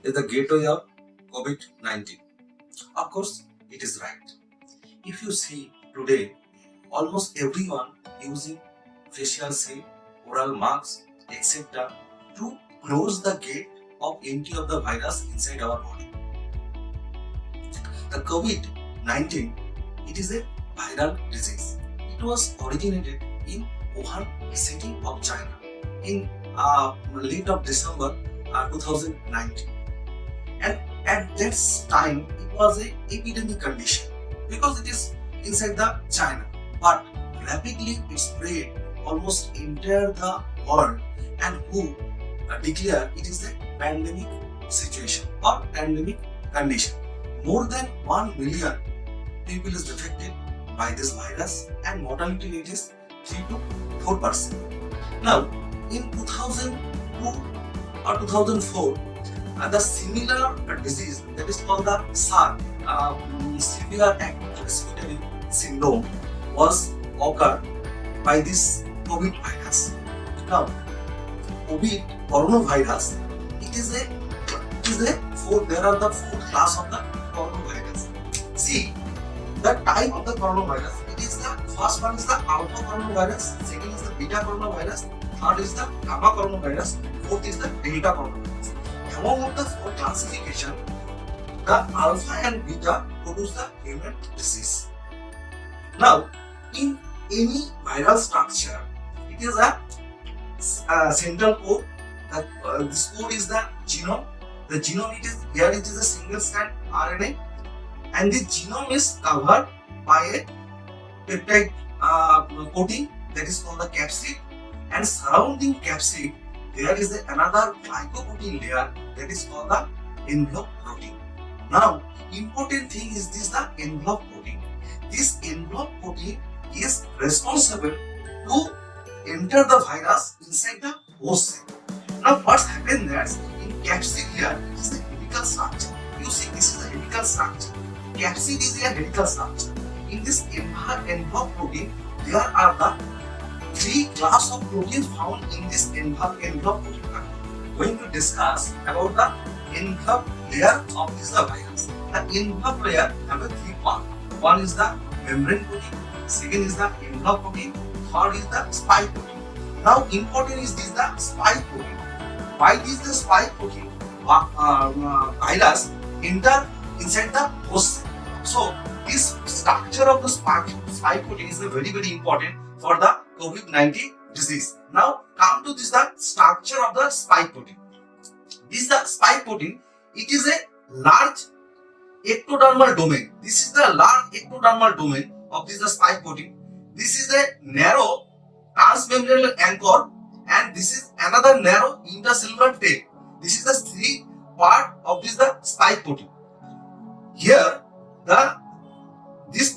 is the gateway of COVID-19. Of course, it is right. If you see today, almost everyone using facial seal, oral masks, etc. to close the gate of entry of the virus inside our body. The COVID-19, it is a viral disease. It was originated in Wuhan city of China in late of December 2019. And at that time, it was a epidemic condition because it is inside the China. But rapidly it spread almost entire the world, and who declare it is a pandemic situation or pandemic condition. More than 1 million people is affected by this virus, and mortality rate is 3 to 4%. Now, in 2002 or 2004, the similar disease that is called the SARS, severe acute respiratory syndrome, was occurred by this COVID virus. Now, COVID coronavirus, there are the four class of the coronavirus. See, the type of the coronavirus, it is the first one is the alpha coronavirus, second is the beta coronavirus, third is the gamma coronavirus, fourth is the delta coronavirus. Among of the four classification, the alpha and beta produce the human disease. Now, in any viral structure, it is a central core. This core is the genome. The genome, it is a single strand RNA, and the genome is covered by a peptide coating that is called the capsid, and surrounding capsid there is another glycoprotein layer that is called the envelope protein. Now, important thing is this, the envelope protein. This envelope protein is responsible to enter the virus inside the host cell. Now, what's happened there in capsid here is the helical structure. You see, this is the helical structure. Capsid is a helical structure. In this envelope protein, there are the three class of proteins found in this envelope protein. We are going to discuss about the envelope layer of this virus. The envelope layer have a three part. One is the membrane protein, second is the envelope protein, third is the spike protein. Now, important is this, the spike protein. Why is the spike protein virus enter inside the host cell? So, this structure of the spike protein is very important for the COVID-19 disease. Now, come to this, the structure of the spike protein. This is the spike protein. It is a large ectodermal domain. This is the large ectodermal domain of this, the spike protein. This is a narrow transmembranous anchor, and this is another narrow intercellular tail. This is the three part of this, the spike protein. Here, this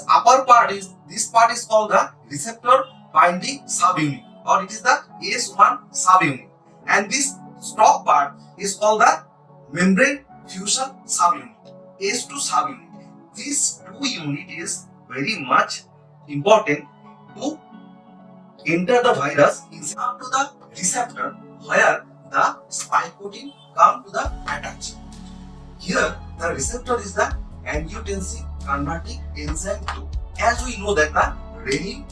upper part is called the receptor binding subunit, or it is the S1 subunit, and this top part is called the membrane fusion subunit, S2 subunit. This two unit is very much important to enter the virus inside to the receptor where the spike protein come to the attach. Here, the receptor is the angiotensin converting enzyme 2. As we know that the renin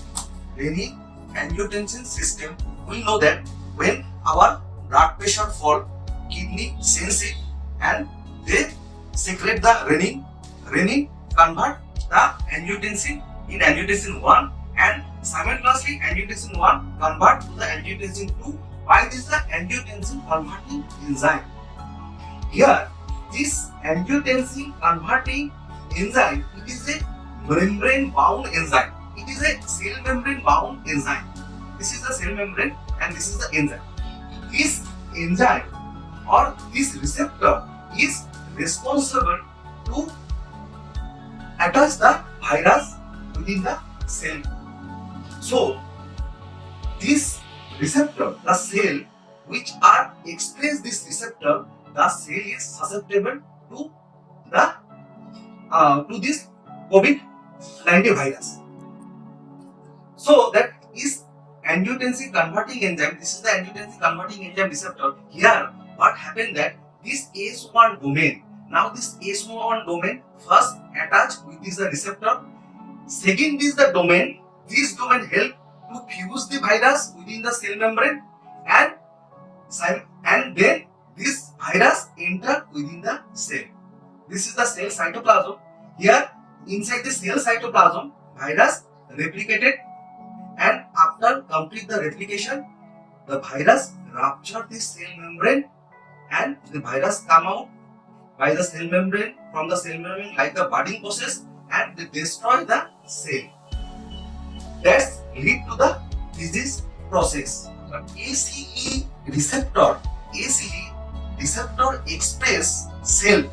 angiotensin system, we know that when our blood pressure fall, kidney sense it and they secrete the renin convert the angiotensin in angiotensin 1, and simultaneously angiotensin 1 convert to the angiotensin 2 by this the angiotensin converting enzyme. Here, this angiotensin converting enzyme, it is a membrane bound enzyme. It is a cell membrane bound enzyme. This is the cell membrane and this is the enzyme. This enzyme or this receptor is responsible to attach the virus within the cell. So, this receptor, the cell which are express this receptor, the cell is susceptible to this COVID-19 virus. So that is angiotensin converting enzyme. This is the angiotensin converting enzyme receptor. Here, what happened that this S1 domain. Now this S1 domain first attached with this the receptor. Second is the domain. This domain help to fuse the virus within the cell membrane, and then this virus enter within the cell. This is the cell cytoplasm. Here inside the cell cytoplasm, virus replicated, and after complete the replication, the virus rupture the cell membrane, and the virus come out by the cell membrane from the cell membrane like the budding process, and they destroy the cell. That's lead to the disease process. ACE receptor express cell.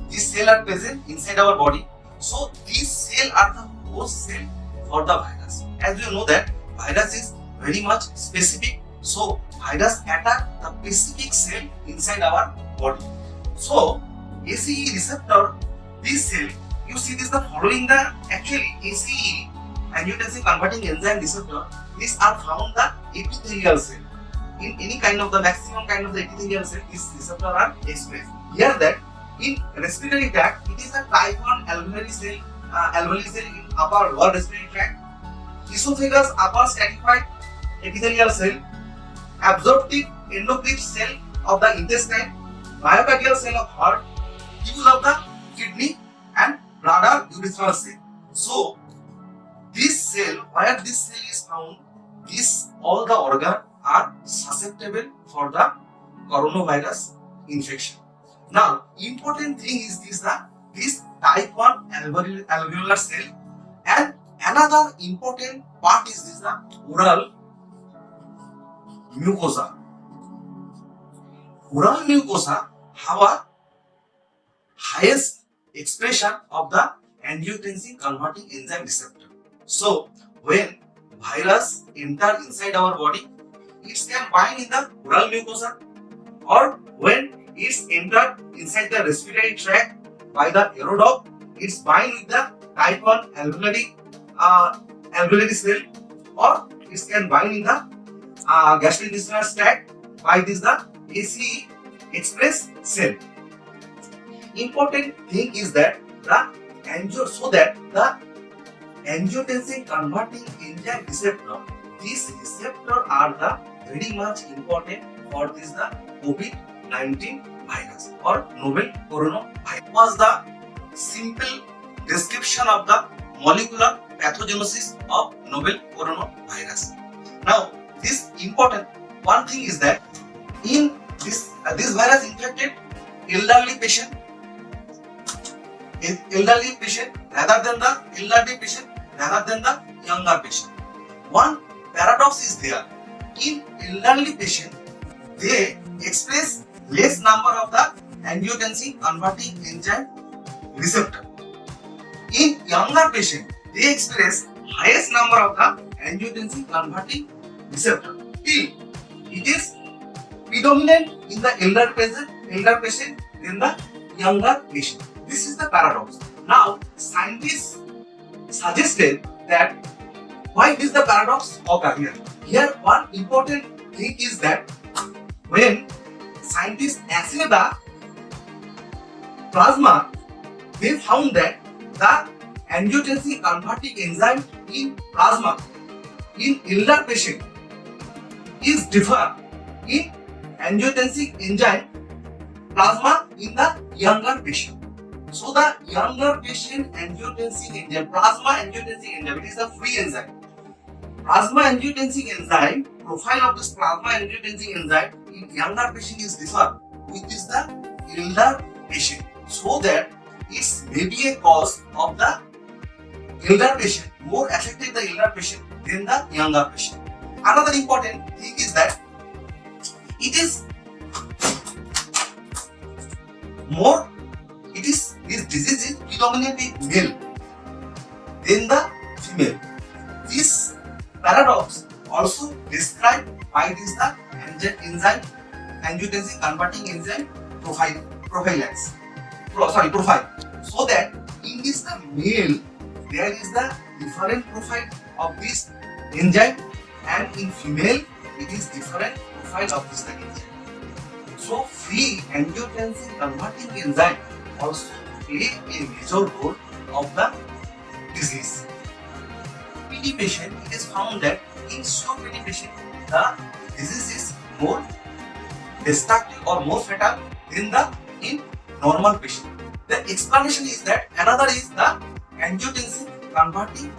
These cells are present inside our body. So these cells are the host cell for the virus. As you know that virus is very much specific. So virus attack the specific cell inside our body. So ACE receptor, this cell, you see this the following the actually ACE angiotensin converting enzyme receptor. These are found the epithelial cell. In any kind of the maximum kind of the epithelial cell, these receptors are expressed. Here that in respiratory tract, it is a type 1 alveolar cell in upper lower respiratory tract. Esophagus upper stratified epithelial cell, absorptive endocrine cell of the intestine, myocardial cell of heart, tubule of the kidney, and bladder urethral cell. So this cell, where this cell is found, all the organs are susceptible for the coronavirus infection. Now, important thing is this type 1 alveolar cell, and another important part is this the oral mucosa. Oral mucosa have a highest expression of the angiotensin converting enzyme receptor. So, when virus enter inside our body, it can bind in the oral mucosa, or when it's entered inside the respiratory tract by the aerodog, it's bind with the type 1 alveolar cell, or it can bind in the gastrointestinal tract by this the ACE express cell. Important thing is that the angiotensin converting enzyme receptor, these receptors are the very much important for this the COVID-19 virus or novel coronavirus. Was the simple description of the molecular pathogenesis of novel coronavirus. Now, this important one thing is that in this virus infected elderly patient rather than the younger patient. One paradox is there. In elderly patient, they express less number of the angiotensin converting enzyme receptor. In younger patient, they express highest number of the angiotensin converting receptor. Till it is predominant in the elder patient than the younger patient. This is the paradox. Now, scientists suggested that why this the paradox occur here. Here, one important thing is that when scientists assay the plasma, they found that the angiotensin converting enzyme in plasma in elder patient is differ in angiotensin enzyme plasma in the younger patient. So the younger patient angiotensin enzyme, plasma angiotensin enzyme, it is a free enzyme. Plasma angiotensin enzyme, profile of this plasma angiotensin enzyme in younger patient is differ with this the elder patient. So that it may be a cause of the elder patient, more affected the elder patient than the younger patient. Another important thing is that this disease is predominantly male than the female. This paradox also described by this the enzyme angiotensin converting enzyme profile. So that in this the male there is the different profile of this enzyme, and in female it is different profile of this the enzyme. So free angiotensin converting enzyme also play a major role of the disease. PD patient, it is found that in COPD patient, the disease is more destructive or more fatal than the in normal patient. The explanation is that another is the angiotensin converting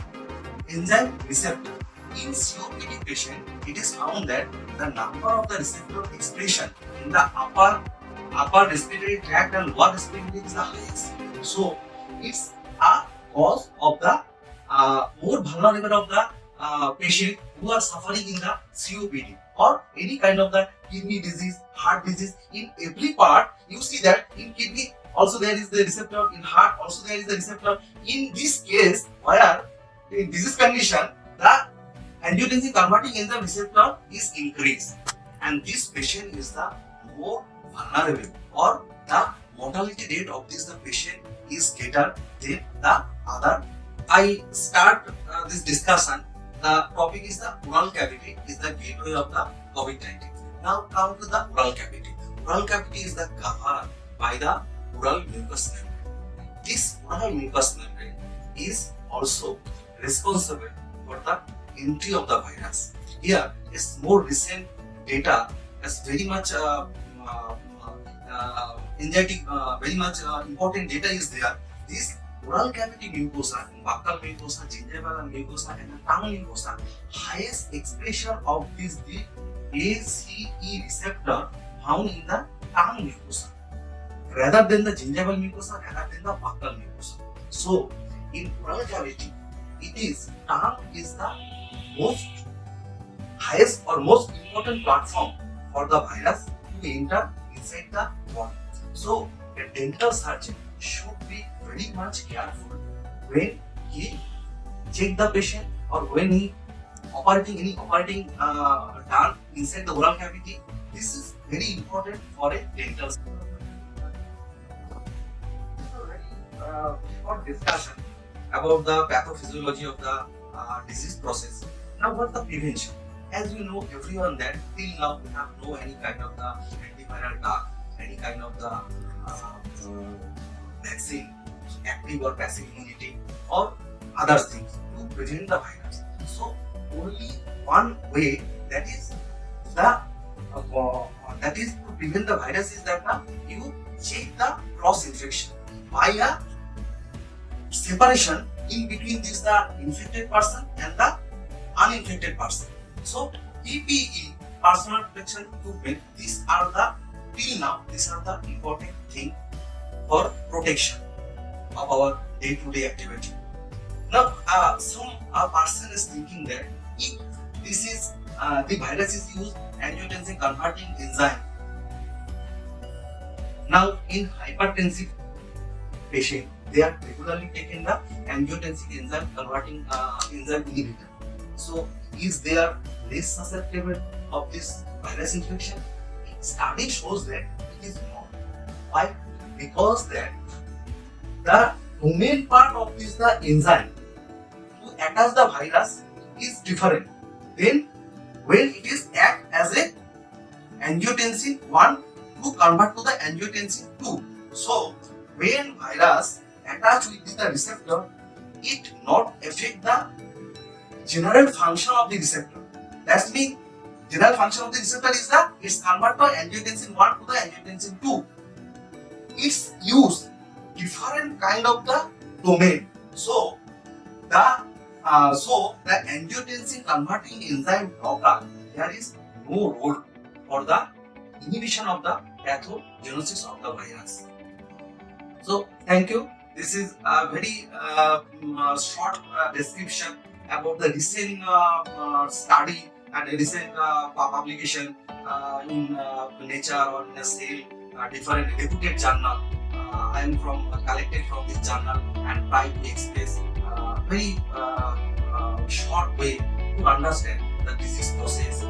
enzyme receptor. In COPD patient, it is found that the number of the receptor expression in the upper respiratory tract and lower respiratory is the highest. So it's a cause of the more vulnerable of the patient who are suffering in the COPD or any kind of the kidney disease, heart disease. In every part, you see that in kidney also there is the receptor, in heart also there is the receptor. In this case, where in disease condition, the angiotensin converting enzyme receptor is increased, and this patient is the more vulnerable, or the mortality rate of this patient is greater than the other. I start this discussion. The topic is the oral cavity is the gateway of the COVID-19. Now come to the oral cavity. Oral cavity is the covered by the oral mucous membrane. This oral mucous membrane is also responsible for the entry of the virus. Here is more recent data as very much very much important data is there. This oral cavity mucosa, buccal mucosa, gingival mucosa, and the tongue mucosa, highest expression of this the ACE receptor found in the tongue mucosa, rather than the gingival mucosa, rather than the buccal mucosa. So, in oral cavity, it is tongue is the most highest or most important platform for the virus to enter inside the body. So, a dental surgeon should be very much careful when he check the patient or when he operating done inside the oral cavity. This is very important for a dental surgeon. Short discussion about the pathophysiology of the disease process. Now, what's the prevention? As you know, everyone that till now we have no any kind of the antiviral drug, any kind of the vaccine, active or passive immunity, or other things to prevent the virus. So only one way, that is to prevent the virus, is that you check the cross infection by a separation in between this the infected person and the uninfected person. So PPE, personal protection equipment, these are the important thing for protection of our day-to-day activity. Now, some person is thinking that if this is the virus is used angiotensin converting enzyme. Now, in hypertensive patient, they are regularly taken the angiotensin enzyme converting enzyme inhibitor. So, is they are less susceptible of this virus infection? Study shows that it is not. Why? Because that the domain part of this the enzyme to attach the virus is different. Then when it is act as a angiotensin 1 to convert to the angiotensin 2. So when virus attach with the receptor, it not affect the general function of the receptor. That means general function of the receptor is that it's convert to angiotensin 1 to the angiotensin 2. It's use different kind of the domain. So the angiotensin converting enzyme blocker, there is no role for the inhibition of the pathogenesis of the virus. So thank you. This is a very short description about the recent study and a recent publication in Nature or in a Cell, different reputed journal. I am collected from this journal and try to express very short way to understand the disease process